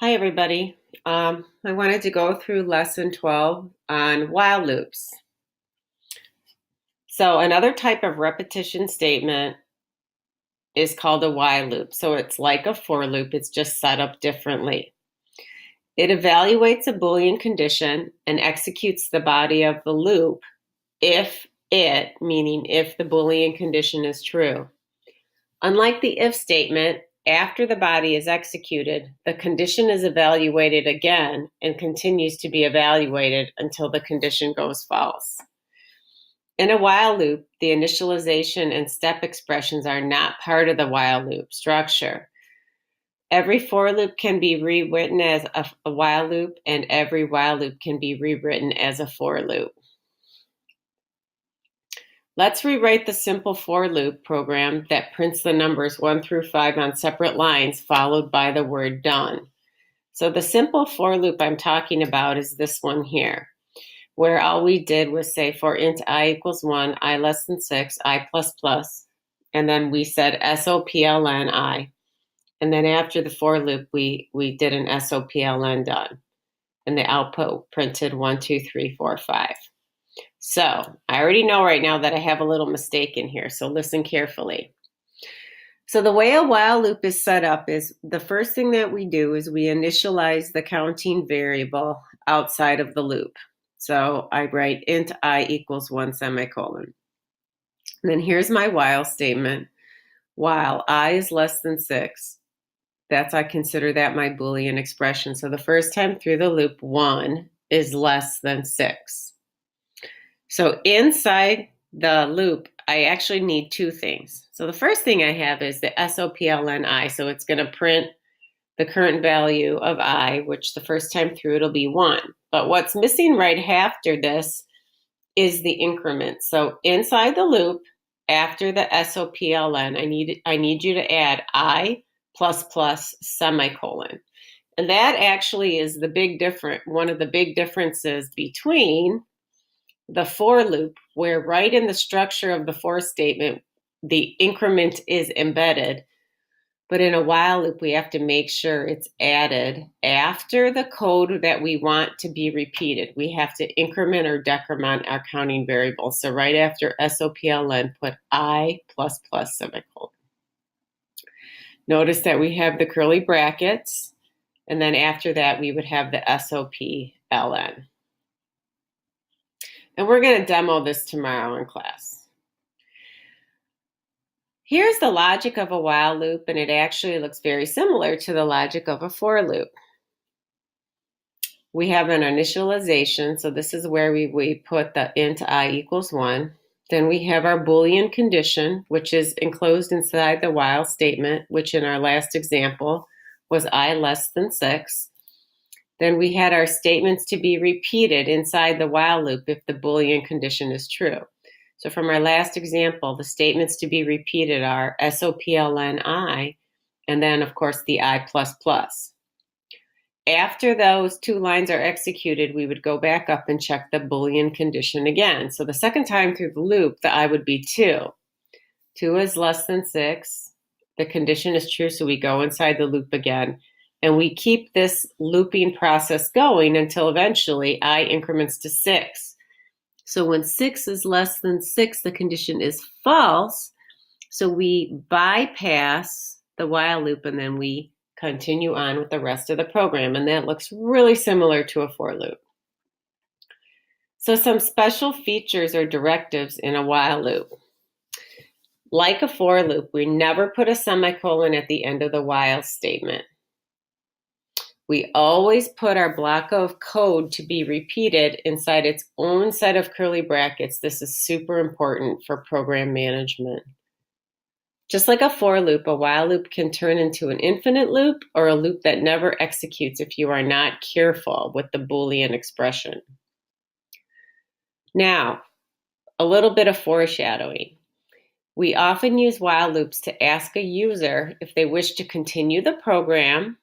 Hi, everybody. I wanted to go through lesson 12 on while loops. So another type of repetition statement is called a while loop. So it's like a for loop, it's just set up differently. It evaluates a Boolean condition and executes the body of the loop if it, meaning if the Boolean condition is true. Unlike the if statement, after the body is executed, the condition is evaluated again and continues to be evaluated until the condition goes false. In a while loop, the initialization and step expressions are not part of the while loop structure. Every for loop can be rewritten as a while loop, and every while loop can be rewritten as a for loop. Let's rewrite the simple for loop program that prints the numbers 1 through 5 on separate lines followed by the word done. So the simple for loop I'm talking about is this one here, where all we did was say for int I equals 1, I less than 6, I plus plus, and then we said SOPLN I. And then after the for loop, we did an SOPLN done. And the output printed 1, 2, 3, 4, 5. So I already know right now that I have a little mistake in here, so listen carefully. So the way a while loop is set up is the first thing that we do is we initialize the counting variable outside of the loop. So I write int I equals 1 semicolon. And then here's my while statement. While I is less than 6, I consider that my Boolean expression. So the first time through the loop, 1 is less than 6. So inside the loop, I actually need two things. So the first thing I have is the SOPLN I. So it's going to print the current value of I, which the first time through it'll be 1. But what's missing right after this is the increment. So inside the loop, after the SOPLN, I need you to add I plus plus semicolon. And that actually is one of the big differences between the for loop, where right in the structure of the for statement, the increment is embedded. But in a while loop, we have to make sure it's added after the code that we want to be repeated. We have to increment or decrement our counting variable. So right after SOPLN, put I plus plus semicolon. Notice that we have the curly brackets, and then after that, we would have the SOPLN. And we're going to demo this tomorrow in class. Here's the logic of a while loop, and it actually looks very similar to the logic of a for loop. We have an initialization, so this is where we put the int I equals 1. Then we have our Boolean condition, which is enclosed inside the while statement, which in our last example was I less than 6. Then we had our statements to be repeated inside the while loop if the Boolean condition is true. So from our last example, the statements to be repeated are SOPLN I, and then of course the I plus plus. After those two lines are executed, we would go back up and check the Boolean condition again. So the second time through the loop, the I would be 2. 2 is less than 6. The condition is true, so we go inside the loop again. And we keep this looping process going until eventually I increments to 6. So when 6 is less than 6, the condition is false. So we bypass the while loop and then we continue on with the rest of the program. And that looks really similar to a for loop. So some special features or directives in a while loop. Like a for loop, we never put a semicolon at the end of the while statement. We always put our block of code to be repeated inside its own set of curly brackets. This is super important for program management. Just like a for loop, a while loop can turn into an infinite loop or a loop that never executes if you are not careful with the Boolean expression. Now, a little bit of foreshadowing. We often use while loops to ask a user if they wish to continue the program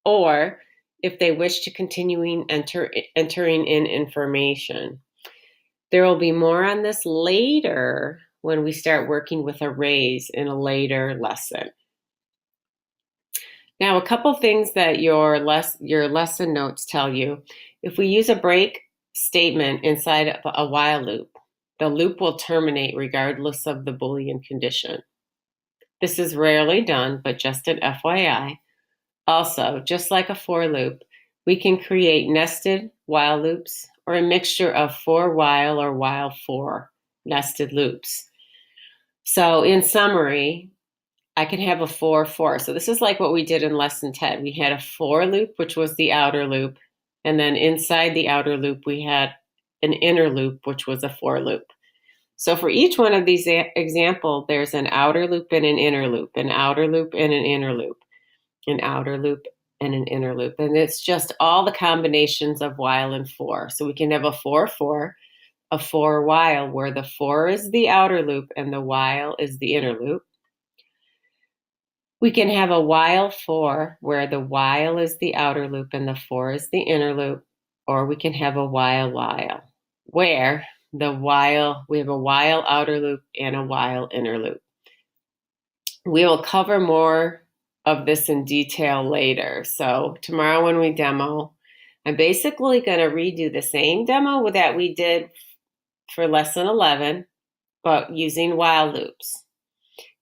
or if they wish to continue entering in information. There will be more on this later when we start working with arrays in a later lesson. Now, a couple things that your lesson notes tell you. If we use a break statement inside of a while loop, the loop will terminate regardless of the Boolean condition. This is rarely done, but just an FYI. Also, just like a for loop, we can create nested while loops or a mixture of for while or while for nested loops. So in summary, I can have a for. So this is like what we did in lesson 10. We had a for loop, which was the outer loop. And then inside the outer loop, we had an inner loop, which was a for loop. So for each one of these examples, there's an outer loop and an inner loop, an outer loop and an inner loop, an outer loop and an inner loop. And it's just all the combinations of while and for. So we can have a for, a for while, where the for is the outer loop and the while is the inner loop. We can have a while for, where the while is the outer loop and the for is the inner loop. Or we can have a while, where we have a while outer loop and a while inner loop. We will cover more of this in detail later. So tomorrow when we demo, I'm basically going to redo the same demo that we did for lesson 11, but using while loops.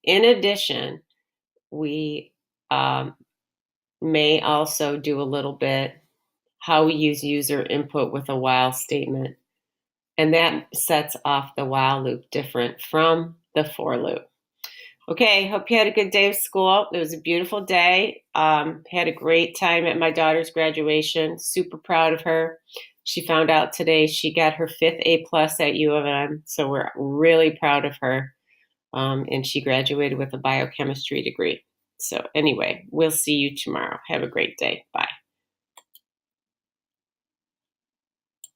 In addition, we may also do a little bit how we use user input with a while statement. And that sets off the while loop different from the for loop. Okay, hope you had a good day of school. It was a beautiful day. Had a great time at my daughter's graduation. Super proud of her. She found out today she got her 5th A+ at U of M, so we're really proud of her. And she graduated with a biochemistry degree. So anyway, we'll see you tomorrow. Have a great day. Bye.